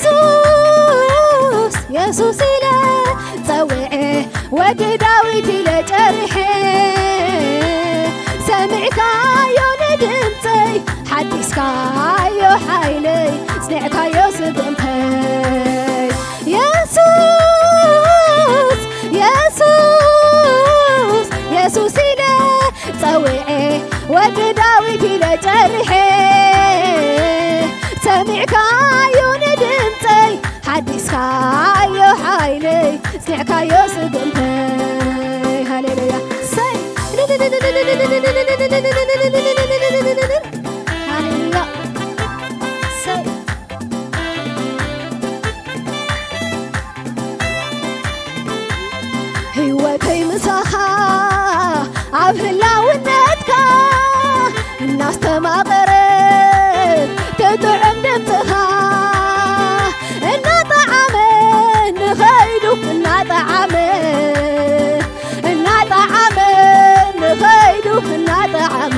ኢየሱስ ኢየሱስ ኢለ ፀውዐ ወዲ ዳዊት ኢለ ጨርሐ ሰሚዕካዮ ንድምፀይ ሓዲስካዮ ሓይለይ ጽኒዕካዮ ስግምተይ ኢየሱስ ኢየሱስ ኢየሱስ ኢለ ፀውዐ ወዲ ዳዊት ኢለ ጨርሐ ሰሚዕካዮ ንድምፀይ ሓዲስካዮ ሓይለይ ጽኒዕካዮ ስግምተይ ሃሌሉያ ሰይ ሃሌሉያ ሰይ ህይወተይ ምሳኻ ኣብ ህላውነትካ እናስተማቕረት ትጥዕም ድምፅኻ እናጣዓመ ንኸይዱ እናጣዓመ ንኸይዱ እናጣዓመ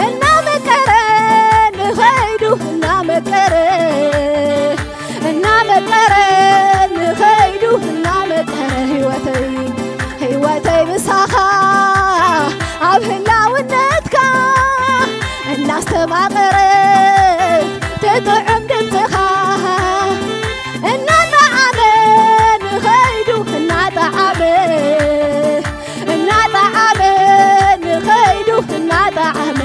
እናመቀረ ንኸይዱ እናመቀረ ንኸይዱ እናመቀረ ህይወተይ ምሳኻ ኣብ ህላውነትካ እናስተማቕረት ትጥዕም ድምፅኻ እናጣዓመ ንኸይዱ እናጣዓመ ንኸይዱ እናጣዓመ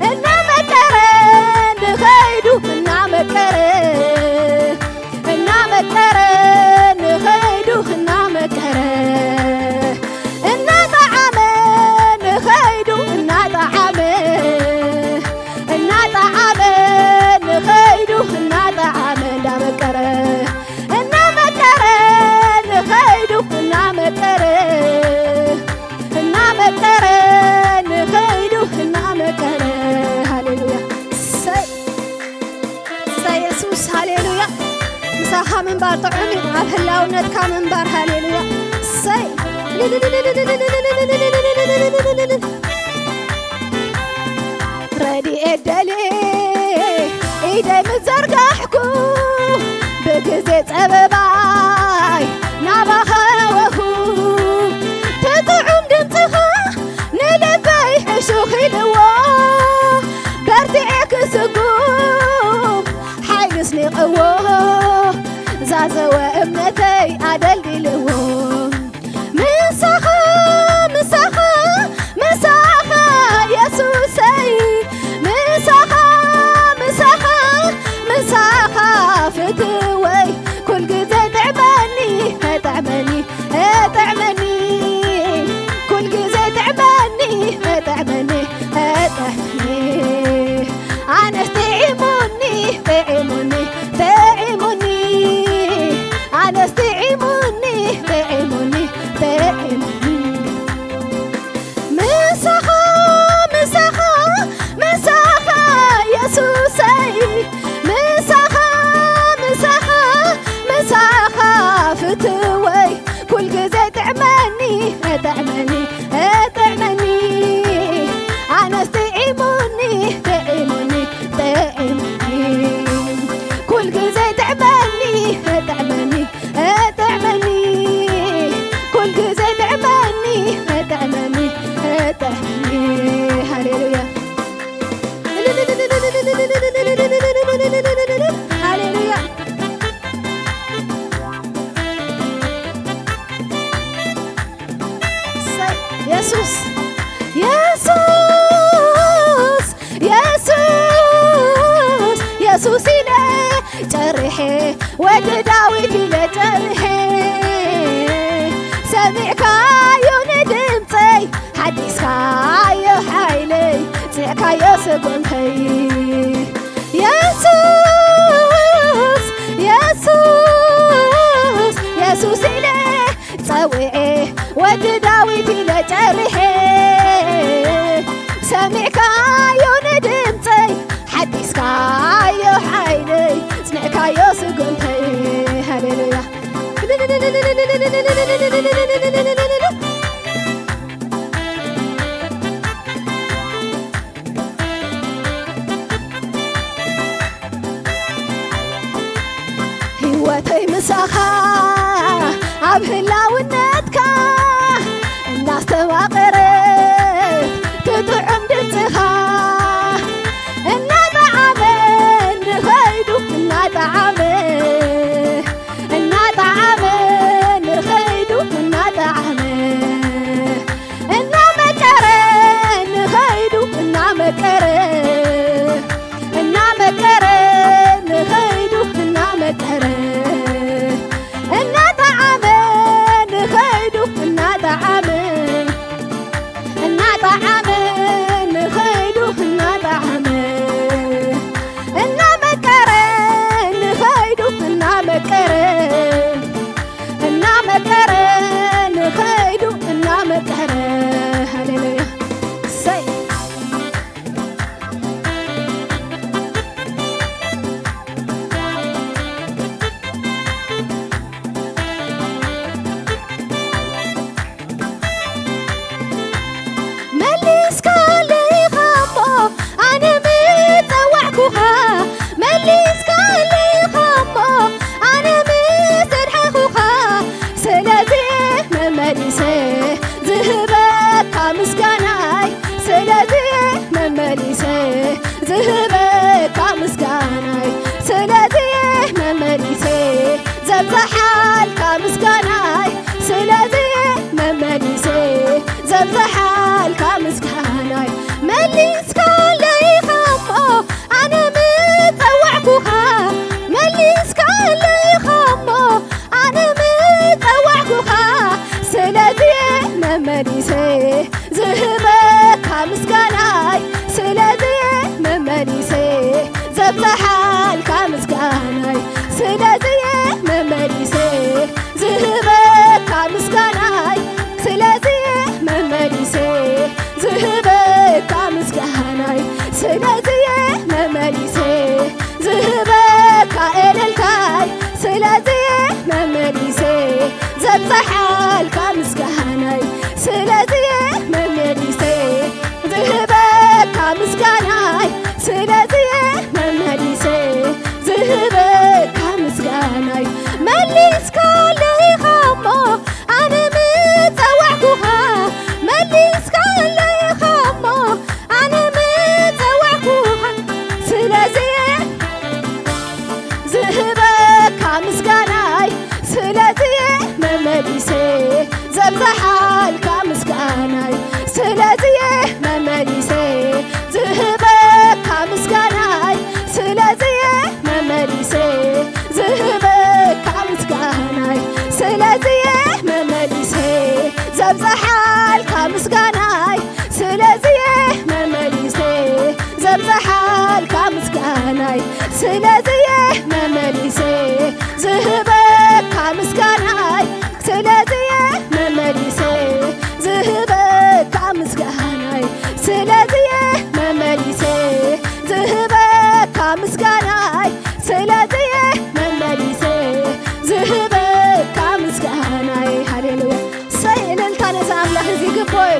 እናመቀረ ንኸይዱ እናመቀረ ንኸይዱ እናመቀረ እናጣዓመ ንኸይዱ እናጣዓመ ንኸይዱ እናጣዓመ እንዳመቀረ ንኸይዱ እናመቀረ ንኸይዱ እናመቀረ ሃሌሉያ ሰይ ኢየሱስ ሃሌሉያ ምሳኻ ምንባር ጥዑም እዩ ኣብ ህላውነትካ ምንባር ሃሌሉያ ሰይ ረድኤት ደልየ ኢደይ ምዘርጋሕኩ ብግዜ ፀበባይ ናባኻ ወኹ ትጥዑም ድምፅኻ ንልበይ ሕሹኽ ኢልዎ በርቲዐ ክስጉም ሓይሊ ስኒቕዎ ዛዘወ እምነተይ ኣደልዲልዎ ምሳኻ ኢየሱሰይ ምሳኻ ፍትወይ ኩል ግዜ ጥዕመኒ ኩል ግዜ ጥዕመኒ ኣነስ ጥዒሙኒ ኣነስ ጥዒሙኒ ምሳኻ ኢየሱሰይ ምሳኻ ፍትወይ ኩል ግዜ ጥዕመኒ ኣነስ ጥዒሙኒ ኩል ግዜ ጥዕመኒ ኩል ግዜ ጥዕመኒ ሃሌሉያ ሃሌሉያ ኢየሱስ ኢየሱስ ኢለ ጨርሐ ወዲ ዳዊት ኢለ ጨርሐ ሰሚዕካዮ ንድምፀይ ሓዲስካዮ ሓይለይ ጽኒዕካዮ ስጉምተይ ኢየሱስ ኢለ ፀውዐ ወዲ ዳዊት ኢለ ጨርሐ ሰሚዕካዮ ንድምፀይ مساخا عبهلاونتك الناس توقرت تطعم دتخا النطعمن نخيدو النطعمن نخيدو النطعمن النمكرن نخيدو النمكرن نخيدو النمكرن النطعمن نخيدو النطعمن نخيدو النطعمن النمكرن نخيدو النمكرن نخيدو النمكرن هللويا سي زهبك مسكاناي سلازي ممليسي زبزحال كمسكاناي سلازي ممليسي زبزحال كمسكاناي مليس كالي خمو أنا متوعكوها مليس كالي خمو أنا متوعكوها سلازي ممليسي زهبك كمسكاناي سلازي ممليسي زبزحال كمسكاناي سلازي ممليسي زهبك كمسكاناي سلازي ممليسي زهبك كمسكاناي سلازي ممليسي زهبك كإللكاي سلازي ممليسي زبزحال كمسكاناي سلازي ممليسي زهبك كمسكاناي سلازي ممليسي زهبك كمسكاناي مليس كالي خمو أنا متوعكوها مليس كالي خمو أنا متوعكوها سلازي زهبك كمسكاناي سلازي ممليسي زبزحال كمسكاناي سلازي ممليسي زهبك كمسكاناي سلازي ممليسي زهبك كمسكاناي سلازي ممليسي زبزحال كمسكاناي سلازي ممليسي زبزحال كمسكاناي سلازي ممليسي زهبك كمسكاناي سلازي ممليسي زهبك كمسكاناي سلازي ممليسي زهبك كمسكاناي سلازي ممليسي زهبك كمسكاناي هللويا سي إللتا نزا أملاخ زي قبوي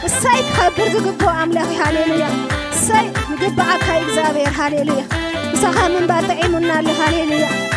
سي كخبر زي قبو أملاخي هللويا سي قبعك هاي إكزابير هللويا مساخا من باتعيمنا اللي هللويا